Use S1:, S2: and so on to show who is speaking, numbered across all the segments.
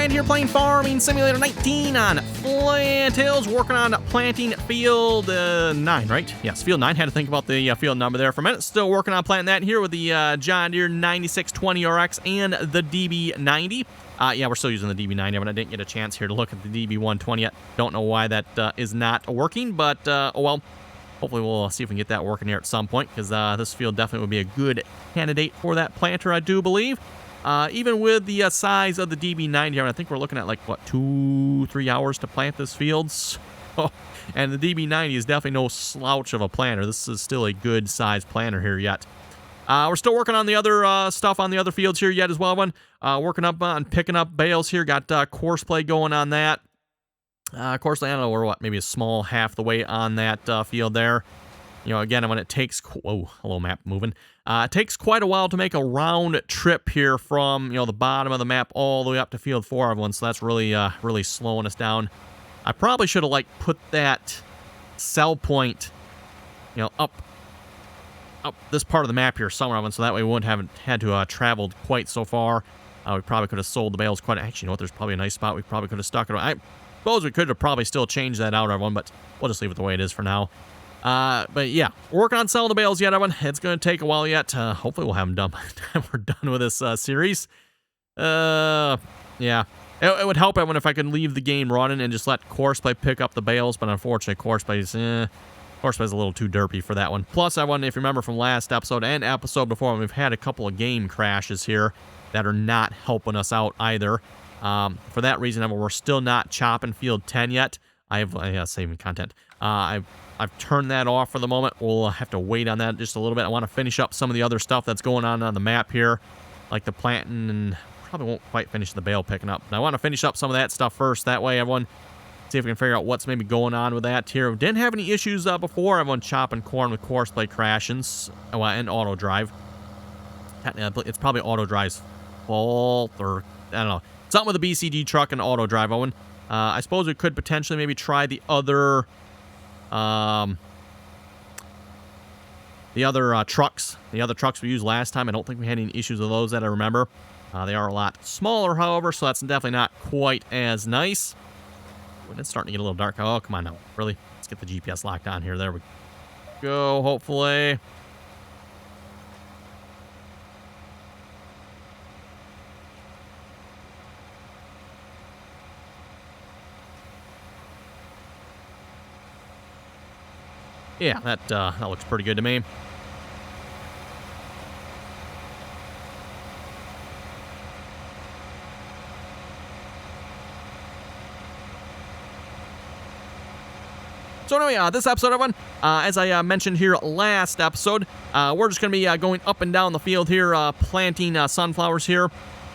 S1: Rand here playing Farming Simulator 19 on Flint Hills, working on planting field 9, right? Yes, field 9. Had to think about the field number there for a minute. Still working on planting that here with the John Deere 9620 RX and the DB90. Yeah, we're still using the DB90, but I didn't get a chance here to look at the DB120 yet. Don't know why that is not working, but oh well. Hopefully we'll see if we can get that working here at some point, because this field definitely would be a good candidate for that planter, I do believe. Even with the size of the DB90 here, I think we're looking at like, what, 2-3 hours to plant this field? So, and the DB90 is definitely no slouch of a planter. This is still a good size planter here yet. We're still working on the other stuff on the other fields here yet as well. Working up on picking up bales here. Got course play going on that. Course play, I don't know, we're what, maybe a small half the way on that field there. You know, again, when it takes, oh, hello map moving. It takes quite a while to make a round trip here from, you know, the bottom of the map all the way up to field 4 of one, so that's really, really slowing us down. I probably should have, like, put that sell point, you know, up this part of the map here somewhere, so that way we wouldn't have had to traveled quite so far. We probably could have sold the bales quite, actually, you know what, there's probably a nice spot we probably could have stuck it. I suppose we could have probably still changed that out, everyone, but we'll just leave it the way it is for now. But yeah, we're working on selling the bales yet, everyone. It's going to take a while yet. Hopefully we'll have them done by the time we're done with this series. Yeah. It would help everyone if I could leave the game running and just let Courseplay pick up the bales, but unfortunately Courseplay's a little too derpy for that one. Plus, everyone, if you remember from last episode and episode before, we've had a couple of game crashes here that are not helping us out either. For that reason, we're still not chopping field 10 yet. I have saving content. I've turned that off for the moment. We'll have to wait on that just a little bit. I want to finish up some of the other stuff that's going on the map here, like the planting, and probably won't quite finish the bale picking up. But I want to finish up some of that stuff first. That way, everyone, see if we can figure out what's maybe going on with that here. We didn't have any issues before. Everyone chopping corn with Courseplay crashings and auto drive. It's probably auto drive's fault, or I don't know, something with the BCG truck and auto drive, Owen. I suppose we could potentially maybe try the other trucks. The other trucks we used last time. I don't think we had any issues with those that I remember. They are a lot smaller, however, so that's definitely not quite as nice. When it's starting to get a little dark. Oh, come on now. Really? Let's get the GPS locked on here. There we go, hopefully. Yeah, that looks pretty good to me. So anyway, this episode, everyone, as I mentioned here last episode, we're just going to be going up and down the field here, planting sunflowers here.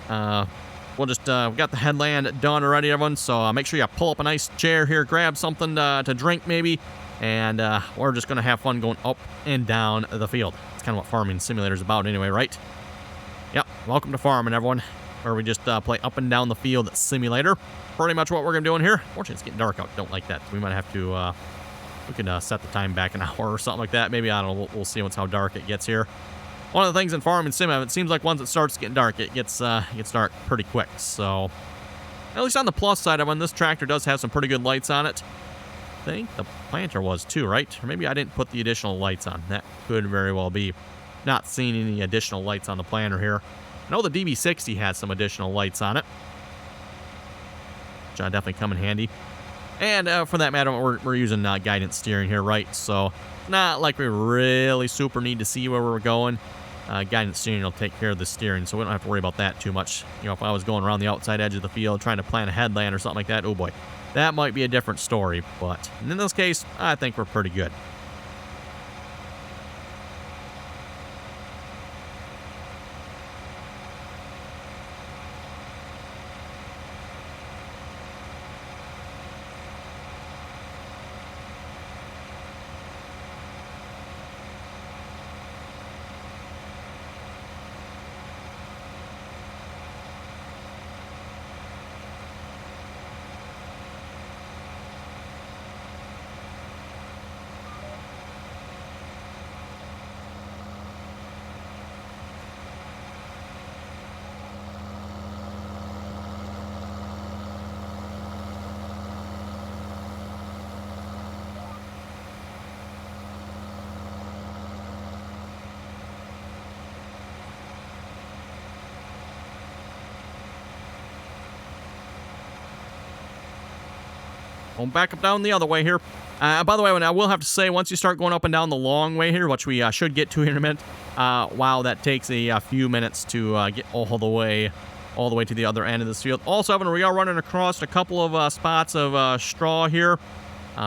S1: We'll just, we got the headland done already, everyone, so make sure you pull up a nice chair here, grab something to drink maybe, and we're just going to have fun going up and down the field. That's kind of what Farming Simulator is about anyway, right? Yep, welcome to Farming, everyone, where we just play up and down the field simulator. Pretty much what we're going to be doing here. Fortunately, it's getting dark out. Don't like that. We might have to, we can set the time back an hour or something like that. Maybe, I don't know, we'll see how dark it gets here. One of the things in Farming Sim, it seems like once it starts getting dark, it gets dark pretty quick. So, at least on the plus side, everyone, this tractor does have some pretty good lights on it. I think the planter was too, right? Or maybe I didn't put the additional lights on. That could very well be. Not seeing any additional lights on the planter here. I know the DB60 has some additional lights on it, which definitely come in handy. And for that matter, we're using guidance steering here, right? So, not like we really super need to see where we're going. Guidance steering will take care of the steering, so we don't have to worry about that too much. You know, if I was going around the outside edge of the field trying to plant a headland or something like that, oh boy, that might be a different story. But in this case, I think we're pretty good. Going back up down the other way here. By the way, I will have to say, once you start going up and down the long way here, which we should get to here in a minute, wow, that takes a few minutes to get all the way to the other end of this field. Also, we are running across a couple of spots of straw here.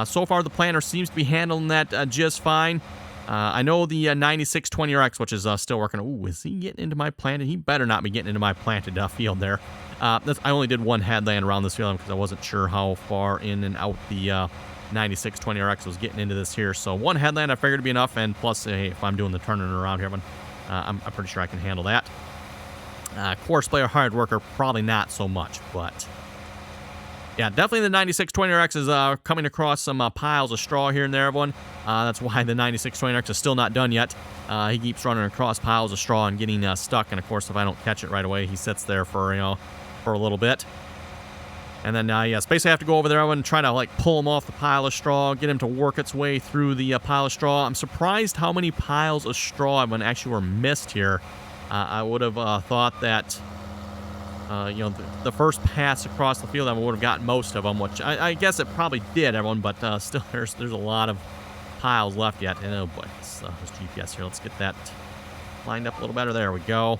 S1: So far, the planter seems to be handling that just fine. I know the 9620RX, which is still working. Ooh, is he getting into my planted? He better not be getting into my planted field there. I only did one headland around this field because I wasn't sure how far in and out the 9620RX was getting into this here. So one headland I figured would be enough, and plus, hey, if I'm doing the turning around here, I'm pretty sure I can handle that. Course player, hard worker, probably not so much, but yeah, definitely the 9620RX is coming across some piles of straw here and there, everyone. That's why the 9620RX is still not done yet. He keeps running across piles of straw and getting stuck, and of course, if I don't catch it right away, he sits there for a little bit. And then, yes, basically I have to go over there and try to, like, pull him off the pile of straw, get him to work its way through the pile of straw. I'm surprised how many piles of straw actually were missed here. I would have thought that, the first pass across the field, I would have gotten most of them, which I guess it probably did, everyone, but still, there's a lot of piles left yet. And, oh, boy, this GPS here. Let's get that lined up a little better. There we go.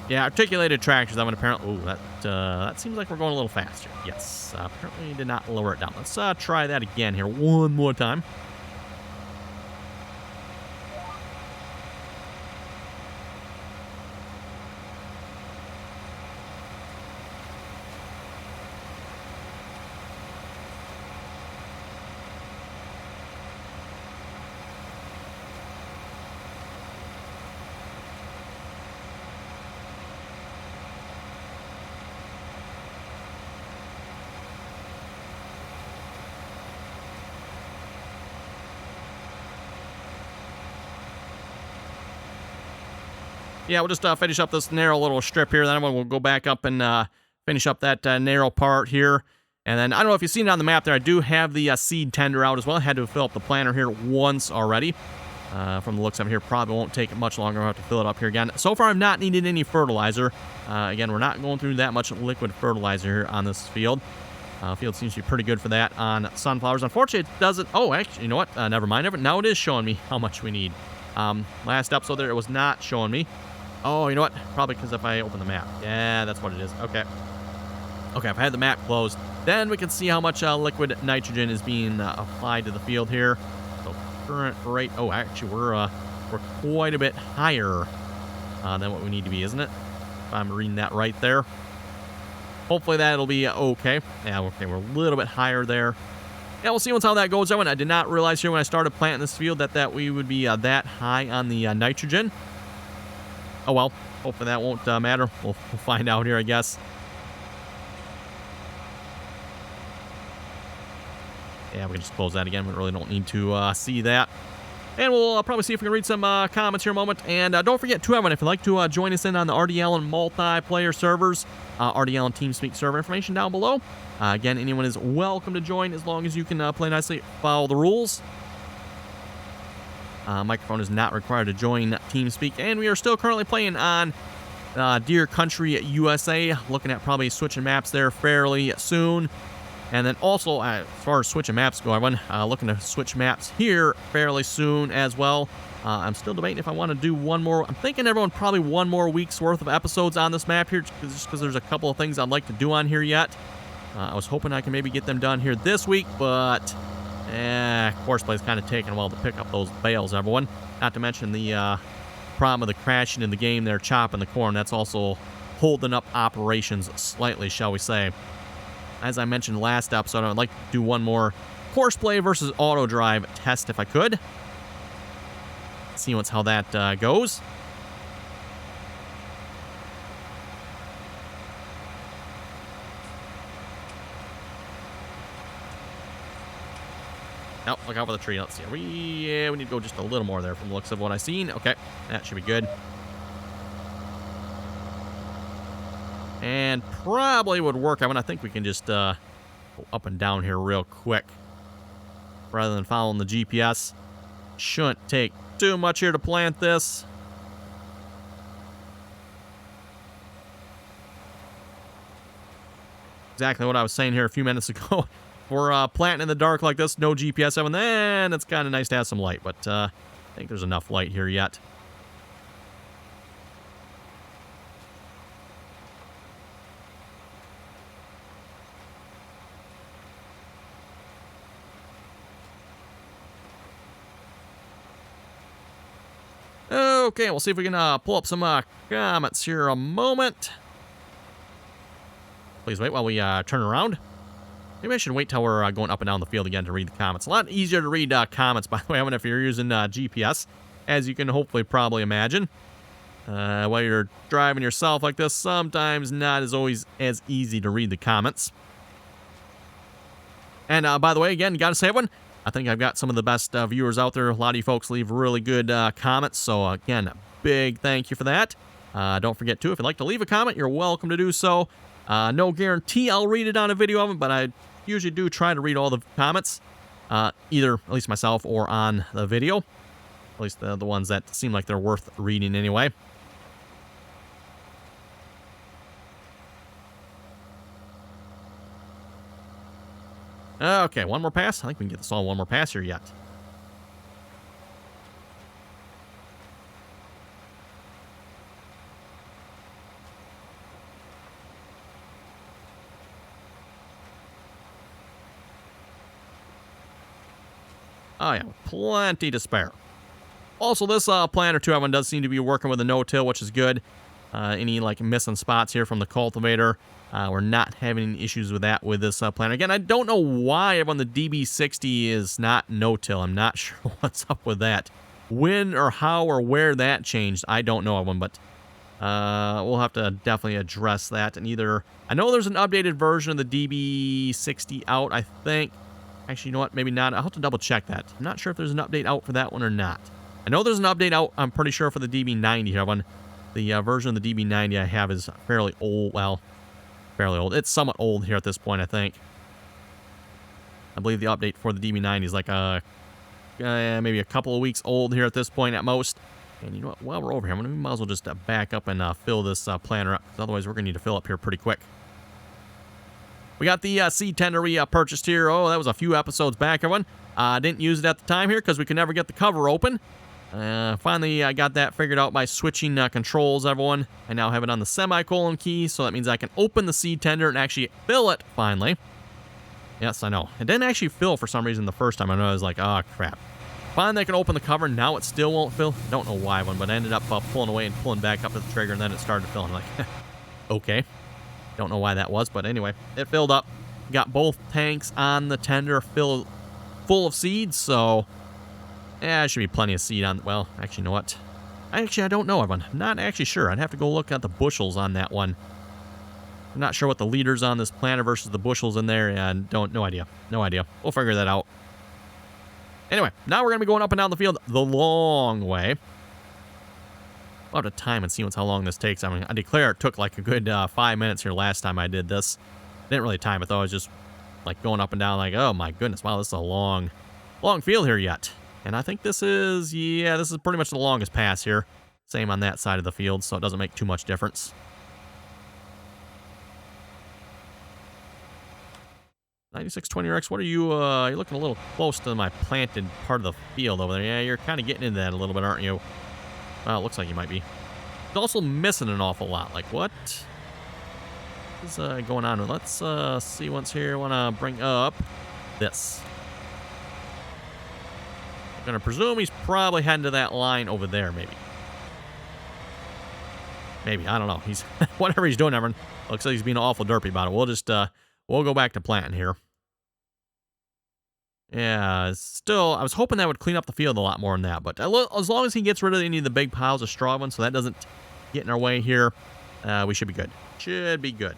S1: Yeah, articulated tractors, apparently... Ooh, that seems like we're going a little faster. Yes, apparently did not lower it down. Let's try that again here one more time. Yeah, we'll just finish up this narrow little strip here. Then we'll go back up and finish up that narrow part here. And then, I don't know if you've seen it on the map there, I do have the seed tender out as well. I had to fill up the planter here once already. From the looks of it here, probably won't take much longer. I'll have to fill it up here again. So far, I've not needed any fertilizer. Again, we're not going through that much liquid fertilizer here on this field. Field seems to be pretty good for that on sunflowers. Unfortunately, it doesn't... Oh, actually, you know what? Never mind. Now it is showing me how much we need. Last episode there, it was not showing me. Oh, you know what? Probably because if I open the map. Yeah, that's what it is. Okay. Okay, if I had the map closed, then we can see how much liquid nitrogen is being applied to the field here. So current rate... Oh, actually, we're quite a bit higher than what we need to be, isn't it? If I'm reading that right there. Hopefully that'll be okay. Yeah, okay, we're a little bit higher there. Yeah, we'll see how that goes. I did not realize here when I started planting this field that we would be that high on the nitrogen. Oh, well, hopefully that won't matter. We'll find out here, I guess. Yeah, we can just close that again. We really don't need to see that. And we'll probably see if we can read some comments here in a moment. And don't forget, too, everyone, if you'd like to join us in on the RDAllen multiplayer servers, RDAllen TeamSpeak server information down below. Again, anyone is welcome to join as long as you can play nicely, follow the rules. Microphone is not required to join TeamSpeak, and we are still currently playing on Deer Country USA, looking at probably switching maps there fairly soon. And then also, as far as switching maps go, everyone, looking to switch maps here fairly soon as well. I'm still debating if I want to do one more. I'm thinking, everyone, probably one more week's worth of episodes on this map here, just because there's a couple of things I'd like to do on here yet. I was hoping I can maybe get them done here this week, but... course play's kind of taking a while to pick up those bales, everyone. Not to mention the problem of the crashing in the game there, chopping the corn. That's also holding up operations slightly, shall we say. As I mentioned last episode, I would like to do one more horseplay versus auto drive test if I could. See how that goes. Oh, look out for the tree. Let's see. We need to go just a little more there from the looks of what I've seen. Okay, that should be good. And probably would work. I think we can just go up and down here real quick rather than following the GPS. Shouldn't take too much here to plant this. exactly what I was saying here a few minutes ago. We're planting in the dark like this, no GPS, and then it's kind of nice to have some light, but I think there's enough light here yet. Okay, we'll see if we can pull up some comments here a moment. Please wait while we turn around. Maybe I should wait till we're going up and down the field again to read the comments. A lot easier to read comments, by the way, even if you're using GPS, as you can hopefully probably imagine. While you're driving yourself like this, sometimes not as always as easy to read the comments. And by the way, again, gotta say one. I think I've got some of the best viewers out there. A lot of you folks leave really good comments. So again, big thank you for that. Don't forget too, if you'd like to leave a comment, you're welcome to do so. No guarantee I'll read it on a video of it, but I usually do try to read all the comments, either at least myself or on the video. At least the ones that seem like they're worth reading anyway. Okay, one more pass. I think we can get this all one more pass here yet. Oh yeah, plenty to spare. Also, this planter too, everyone does seem to be working with a no-till, which is good. Any like missing spots here from the cultivator, we're not having any issues with that with this planter. Again, I don't know why everyone the DB60 is not no-till. I'm not sure what's up with that. When or how or where that changed, I don't know everyone, but we'll have to definitely address that. And either I know there's an updated version of the DB60 out, I think. Actually, you know what? Maybe not. I'll have to double check that. I'm not sure if there's an update out for that one or not. I know there's an update out, I'm pretty sure, for the DB90 here. The version of the DB90 I have is fairly old. Well, fairly old. It's somewhat old here at this point, I think. I believe the update for the DB90 is like maybe a couple of weeks old here at this point at most. And you know what? While we're over here, we might as well just back up and fill this planter up, because otherwise we're going to need to fill up here pretty quick. We got the seed tender we purchased here. Oh, that was a few episodes back, everyone. Didn't use it at the time here because we could never get the cover open. Finally, I got that figured out by switching controls, everyone. I now have it on the semicolon key, so that means I can open the seed tender and actually fill it, finally. Yes, I know. It didn't actually fill for some reason the first time. I know I was like, oh, crap. Finally, I can open the cover. Now it still won't fill. Don't know why, but I ended up pulling away and pulling back up to the trigger, and then it started filling. Like, okay. Don't know why that was, but anyway, it filled up. Got both tanks on the tender full of seeds, so yeah, there should be plenty of seed on. Well, actually, you know what? I don't know, everyone. I'm not actually sure. I'd have to go look at the bushels on that one. I'm not sure what the liters on this planter versus the bushels in there, and no idea. No idea. We'll figure that out. Anyway, now we're going to be going up and down the field the long way. I'll have to time and see how long this takes. I mean, I declare it took like a good 5 minutes here last time I did this. Didn't really time it though. I was just like going up and down like, oh my goodness, wow, this is a long field here yet. And I think this is pretty much the longest pass here. Same on that side of the field, so it doesn't make too much difference. (9620RX), what are you, you're looking a little close to my planted part of the field over there. Yeah, you're kind of getting into that a little bit, aren't you? Well, it looks like you might be. It's also missing an awful lot. Like, what is going on? Let's see once here. I want to bring up this. I'm going to presume he's probably heading to that line over there, maybe. Maybe, I don't know. He's whatever he's doing, everyone. Looks like he's being awful derpy about it. We'll just, we'll go back to planting here. Yeah, still, I was hoping that would clean up the field a lot more than that, but as long as he gets rid of any of the big piles of straw ones, so that doesn't get in our way here, we should be good. Should be good.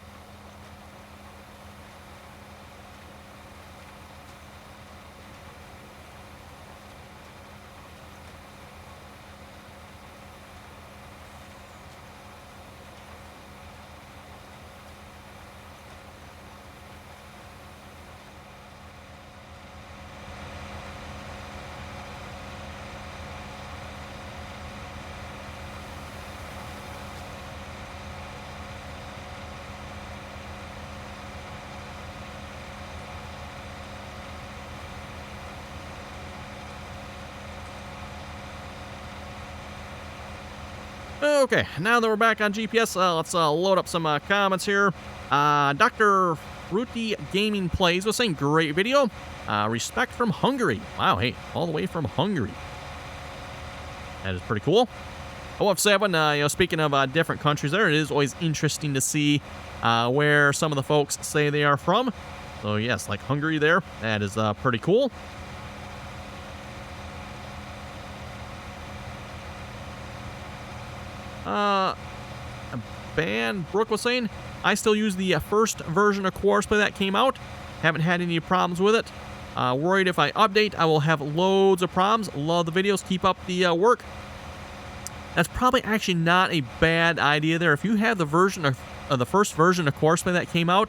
S1: Okay, now that we're back on GPS, let's load up some comments here. Dr. Ruti Gaming Plays was saying, great video. Respect from Hungary. Wow, hey, all the way from Hungary. That is pretty cool. OF7, speaking of different countries there, it is always interesting to see where some of the folks say they are from. So yes, like Hungary there, that is pretty cool. Brooke was saying, I still use the first version of Courseplay that came out. Haven't had any problems with it. Worried if I update, I will have loads of problems. Love the videos. Keep up the work. That's probably actually not a bad idea there. If you have the version of the first version of Courseplay that came out,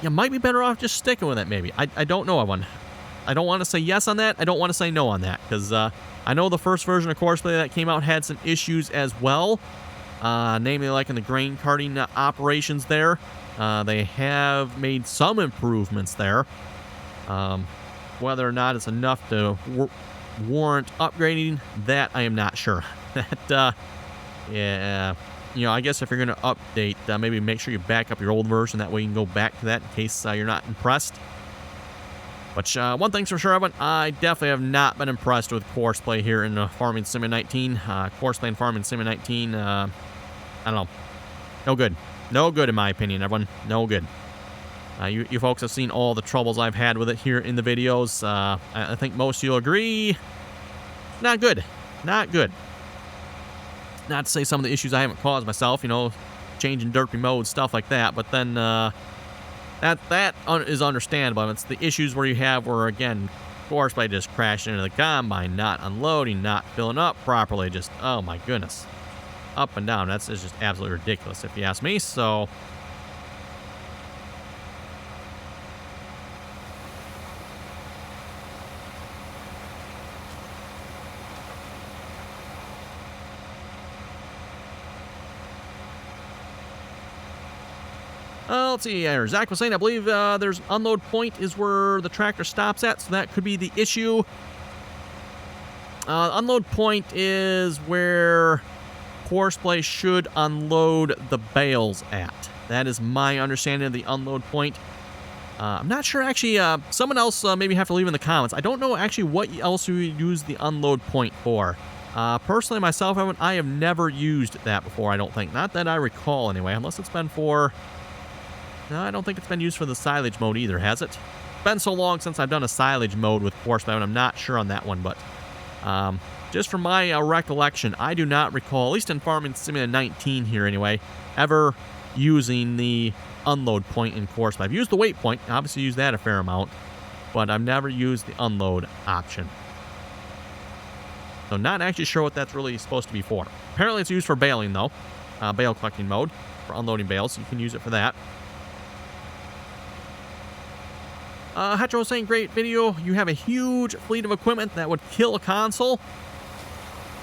S1: you might be better off just sticking with it maybe. I don't know, Evan. I don't want to say yes on that. I don't want to say no on that, because I know the first version of Courseplay that came out had some issues as well. Namely, like in the grain carting operations there. They have made some improvements there. Whether or not it's enough to warrant upgrading, that I am not sure. That, yeah, I guess if you're going to update, maybe make sure you back up your old version. That way you can go back to that in case you're not impressed. But one thing's for sure, Evan, I definitely have not been impressed with Courseplay here in Farming Sim 19. Courseplay and Farming Sim 19, I don't know. No good. No good in my opinion, everyone. No good. You folks have seen all the troubles I've had with it here in the videos. I think most of you'll agree. Not good. Not good. Not to say some of the issues I haven't caused myself, changing derpy mode, stuff like that. But then that is understandable. It's the issues where you have where, again, Courseplay just crashed into the combine, not unloading, not filling up properly. Just, oh my goodness. Up and down. It's just absolutely ridiculous if you ask me. So let's see here. Zach was saying, I believe there's unload point is where the tractor stops at, so that could be the issue. Unload point is where Courseplay should unload the bales at. That is my understanding of the unload point. I'm not sure, actually. Someone else maybe have to leave in the comments. I don't know actually what else you use the unload point for. Personally, myself, I have never used that before, I don't think. Not that I recall, anyway, unless it's been for... No, I don't think it's been used for the silage mode either, has it? It's been so long since I've done a silage mode with Courseplay, and I'm not sure on that one, but... just from my recollection, I do not recall, at least in Farming Simulator 19 here anyway, ever using the unload point in Courseplay. I've used the wait point, obviously used that a fair amount, but I've never used the unload option. So not actually sure what that's really supposed to be for. Apparently it's used for baling though, bale collecting mode, for unloading bales, so you can use it for that. Hetro saying, great video. You have a huge fleet of equipment that would kill a console.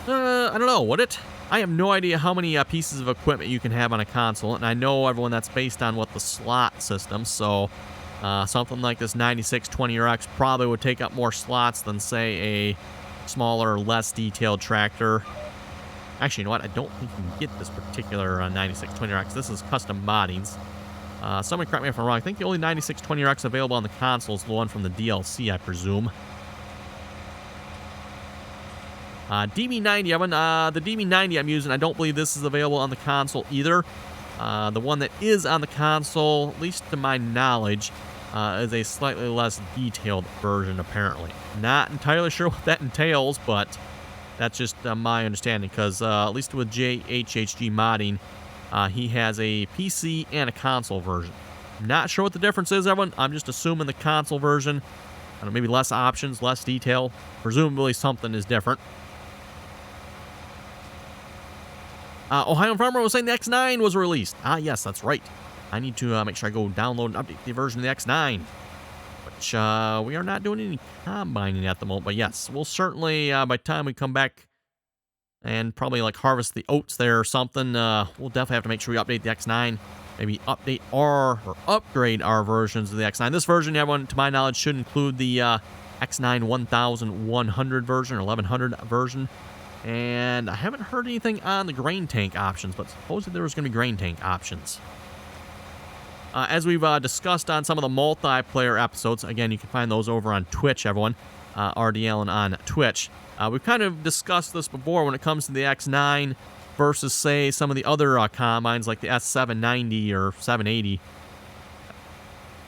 S1: I don't know, would it? I have no idea how many pieces of equipment you can have on a console, and I know everyone that's based on what the slot system, so something like this 9620RX probably would take up more slots than, say, a smaller, less detailed tractor. Actually, you know what? I don't think you can get this particular 9620RX. This is custom moddings. Someone correct me if I'm wrong. I think the only 9620RX available on the console is the one from the DLC, I presume. DB90, Evan. The DB90 I'm using, I don't believe this is available on the console either. The one that is on the console, at least to my knowledge, is a slightly less detailed version, apparently. Not entirely sure what that entails, but that's just my understanding, because at least with JHHG modding, he has a PC and a console version. Not sure what the difference is, everyone. I'm just assuming the console version, I don't know, maybe less options, less detail. Presumably something is different. Ohio Farmer was saying the X9 was released. Yes, that's right. I need to make sure I go download and update the version of the X9. Which we are not doing any combining at the moment. But yes, we'll certainly, by the time we come back and probably like harvest the oats there or something, we'll definitely have to make sure we update the X9. Maybe update or upgrade our versions of the X9. This version, everyone, to my knowledge, should include the X9 1100 version or 1100 version. And I haven't heard anything on the grain tank options, but supposedly there was going to be grain tank options. As we've discussed on some of the multiplayer episodes, again, you can find those over on Twitch, everyone. RDAllen on Twitch. We've kind of discussed this before when it comes to the X9 versus, say, some of the other combines like the S790 or 780.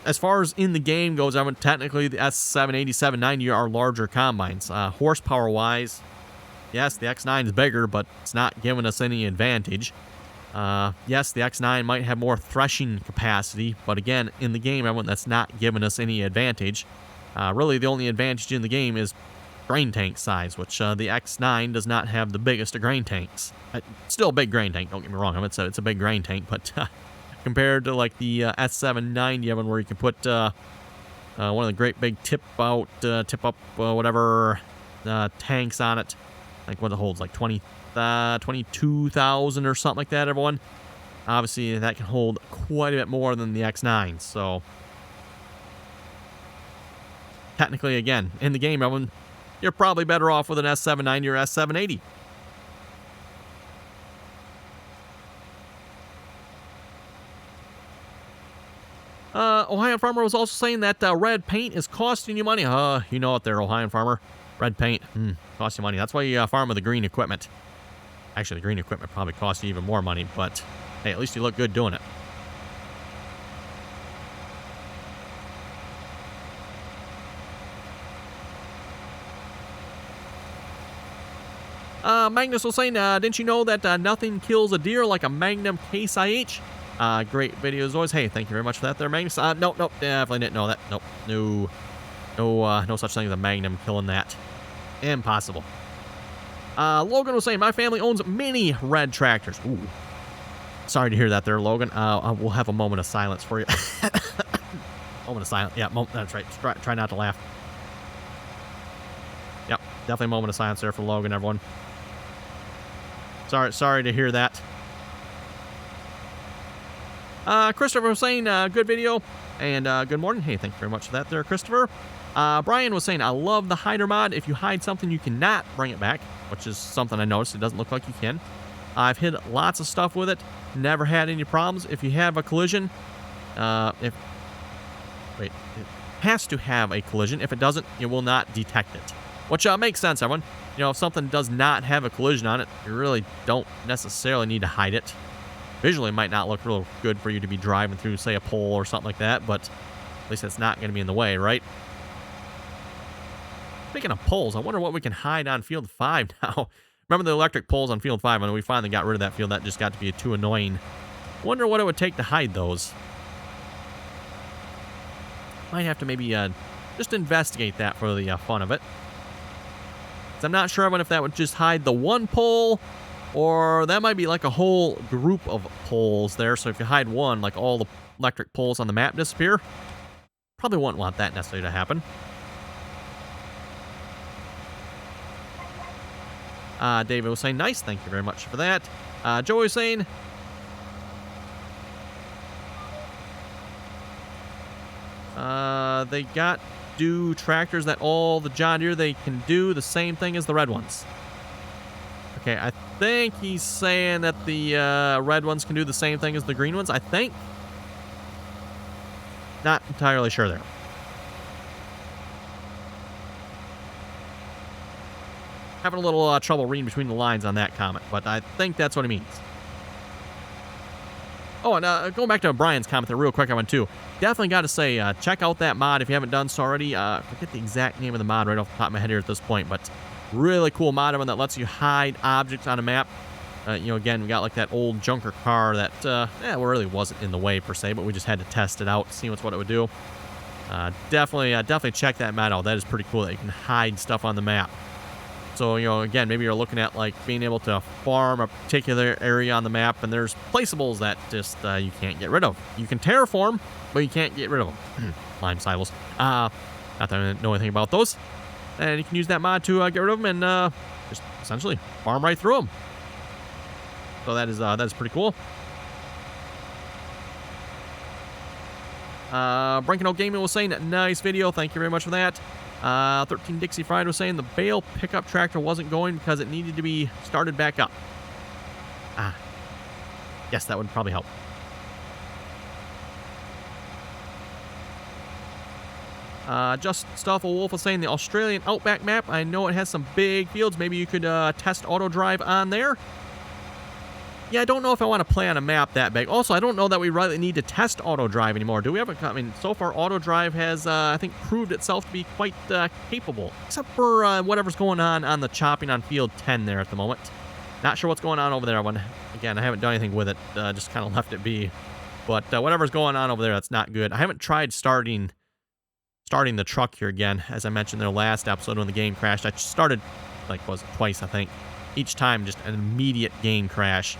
S1: As far as in the game goes, I mean, technically the S780, 790 are larger combines. Horsepower-wise, yes, the X9 is bigger, but it's not giving us any advantage. Yes, the X9 might have more threshing capacity, but again, in the game, everyone, that's not giving us any advantage. Really, the only advantage in the game is grain tank size, which the X9 does not have the biggest of grain tanks. Still a big grain tank, don't get me wrong. I mean, it's a big grain tank, but compared to like the S790, where you can put one of the great big tip-up, whatever tanks on it, like what it holds, like 22,000 or something like that, everyone. Obviously, that can hold quite a bit more than the X9, so technically, again, in the game, everyone, you're probably better off with an S790 or S780. Ohio Farmer was also saying that red paint is costing you money. You know it there, Ohio Farmer. Red paint, costs you money. That's why you farm with the green equipment. Actually, the green equipment probably costs you even more money, but hey, at least you look good doing it. Magnus was saying, didn't you know that nothing kills a deer like a Magnum Case IH? Great video as always. Hey, thank you very much for that there, Magnus. Nope, definitely didn't know that. Nope, no such thing as a Magnum killing that. Impossible. Logan was saying, my family owns many red tractors. Ooh. Sorry to hear that there, Logan. We'll have a moment of silence for you. Moment of silence. Yeah, that's right. Try not to laugh. Yep, definitely a moment of silence there for Logan, everyone. Sorry to hear that. Christopher was saying, good video, and good morning. Hey, thank you very much for that there, Christopher. Brian was saying, I love the hider mod. If you hide something, you cannot bring it back, which is something I noticed. It doesn't look like you can. I've hit lots of stuff with it. Never had any problems. If you have a collision, it has to have a collision. If it doesn't, it will not detect it. Which makes sense, everyone. You know, if something does not have a collision on it, you really don't necessarily need to hide it. Visually, it might not look real good for you to be driving through, say, a pole or something like that, but at least it's not going to be in the way, right? Speaking of poles, I wonder what we can hide on Field 5 now. Remember the electric poles on Field 5? I know we finally got rid of that field. That just got to be too annoying. Wonder what it would take to hide those. Might have to maybe just investigate that for the fun of it. I'm not sure if that would just hide the one pole, or that might be like a whole group of poles there. So if you hide one, like all the electric poles on the map disappear. Probably wouldn't want that necessarily to happen. David was saying, nice, thank you very much for that. Joey was saying, they got do tractors that all the John Deere they can do the same thing as the red ones. Okay, I think he's saying that the red ones can do the same thing as the green ones, I think. Not entirely sure there. Having a little trouble reading between the lines on that comment, but I think that's what he means. Oh, and going back to Brian's comment there real quick, I went too. Definitely got to say, check out that mod if you haven't done so already. I forget the exact name of the mod right off the top of my head here at this point, but really cool mod that lets you hide objects on a map. You know, again, we got like that old junker car that really wasn't in the way per se, but we just had to test it out, see what it would do. Definitely check that mod out. That is pretty cool that you can hide stuff on the map. So, you know, again, maybe you're looking at like being able to farm a particular area on the map, and there's placeables that just you can't get rid of. You can terraform, but you can't get rid of them. Lime silos. Not that I know anything about those. And you can use that mod to get rid of them and just essentially farm right through them. So that is pretty cool. Brankin' Old Gaming was saying, nice video. Thank you very much for that. 13 Dixie Fried was saying the bale pickup tractor wasn't going because it needed to be started back up. Ah, yes, that would probably help. Just Stuff a Wolf was saying the Australian Outback map. I know it has some big fields. Maybe you could test auto drive on there. Yeah, I don't know if I want to play on a map that big. Also, I don't know that we really need to test auto drive anymore. Do we have a... I mean, so far, auto drive has, I think, proved itself to be quite capable. Except for whatever's going on the chopping on field 10 there at the moment. Not sure what's going on over there. Again, I haven't done anything with it. Just kind of left it be. But whatever's going on over there, that's not good. I haven't tried starting the truck here again. As I mentioned in the last episode when the game crashed, I started, like, twice, I think. Each time, just an immediate game crash.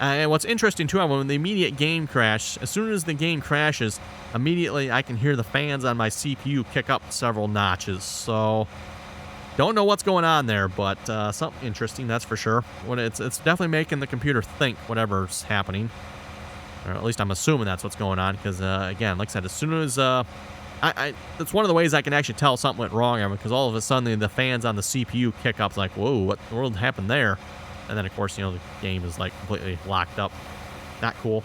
S1: And what's interesting, too, when the immediate game crash, as soon as the game crashes, immediately I can hear the fans on my CPU kick up several notches. So, don't know what's going on there, but something interesting, that's for sure. It's definitely making the computer think whatever's happening. Or at least I'm assuming that's what's going on, because, again, like I said, as soon as... that's one of the ways I can actually tell something went wrong, because all of a sudden the fans on the CPU kick up, like, whoa, what in the world happened there? And then, of course, the game is, like, completely locked up. Not cool.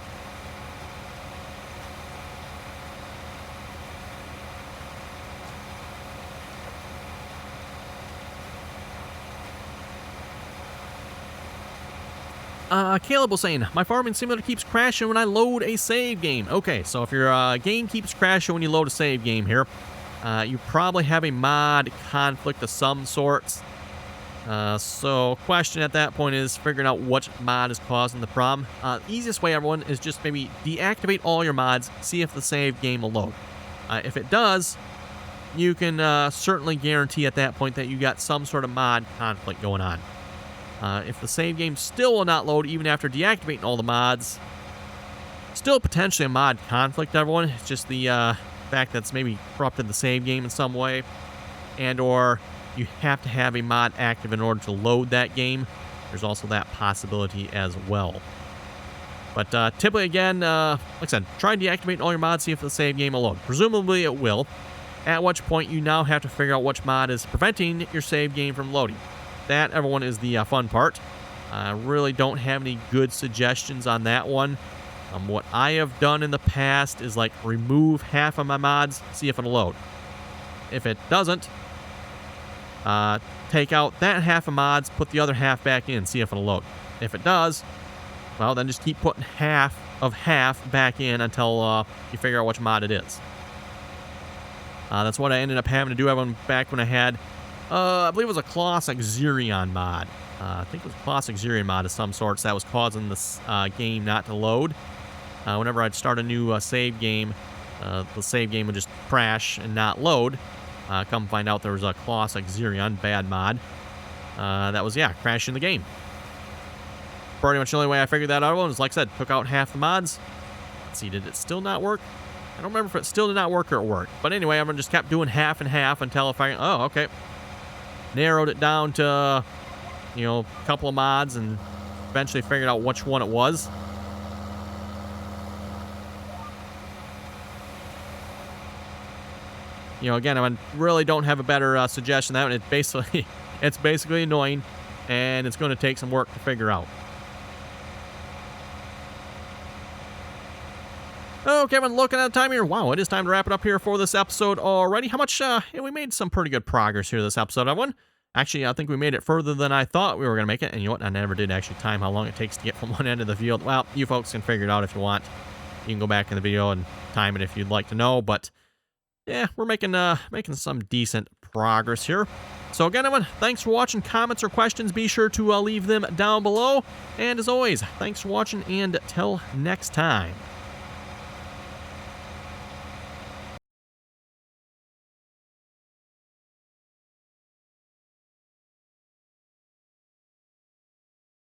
S1: Caleb was saying, my farming simulator keeps crashing when I load a save game. Okay, so if your game keeps crashing when you load a save game here, you probably have a mod conflict of some sorts. So question at that point is figuring out what mod is causing the problem. The easiest way, everyone, is just maybe deactivate all your mods, see if the save game will load. If it does, you can certainly guarantee at that point that you got some sort of mod conflict going on. If the save game still will not load even after deactivating all the mods, still potentially a mod conflict, everyone. It's just the fact that it's maybe corrupted the save game in some way, and or you have to have a mod active in order to load that game. There's also that possibility as well. But typically, again, like I said, try deactivating all your mods, see if the save game will load. Presumably it will, at which point you now have to figure out which mod is preventing your save game from loading. That, everyone, is the fun part. I really don't have any good suggestions on that one. What I have done in the past is, like, remove half of my mods, see if it'll load. If it doesn't, take out that half of mods, put the other half back in, see if it'll load. If it does, well, then just keep putting half of half back in until you figure out which mod it is. That's what I ended up having to do everyone back when I had, I believe it was a classic Xerion mod. I think it was a classic Xerion mod of some sorts that was causing this game not to load. Whenever I'd start a new save game, the save game would just crash and not load. Come find out there was a classic Xerion bad mod that was, yeah, crashing the game. Pretty much the only way I figured that out was, like I said, took out half the mods. Let's see, did it still not work? I don't remember if it still did not work or it worked. But anyway, I just kept doing half and half until oh, okay. Narrowed it down to, a couple of mods and eventually figured out which one it was. Again, I really don't have a better suggestion than that. It's basically annoying, and it's going to take some work to figure out. Okay, everyone, looking at the time here. Wow, it is time to wrap it up here for this episode already. How much? We made some pretty good progress here this episode, everyone. Actually, I think we made it further than I thought we were going to make it. And you know what? I never did actually time how long it takes to get from one end of the field. Well, you folks can figure it out if you want. You can go back in the video and time it if you'd like to know. But yeah, we're making some decent progress here. So again, everyone, thanks for watching. Comments or questions, be sure to leave them down below. And as always, thanks for watching, and till next time.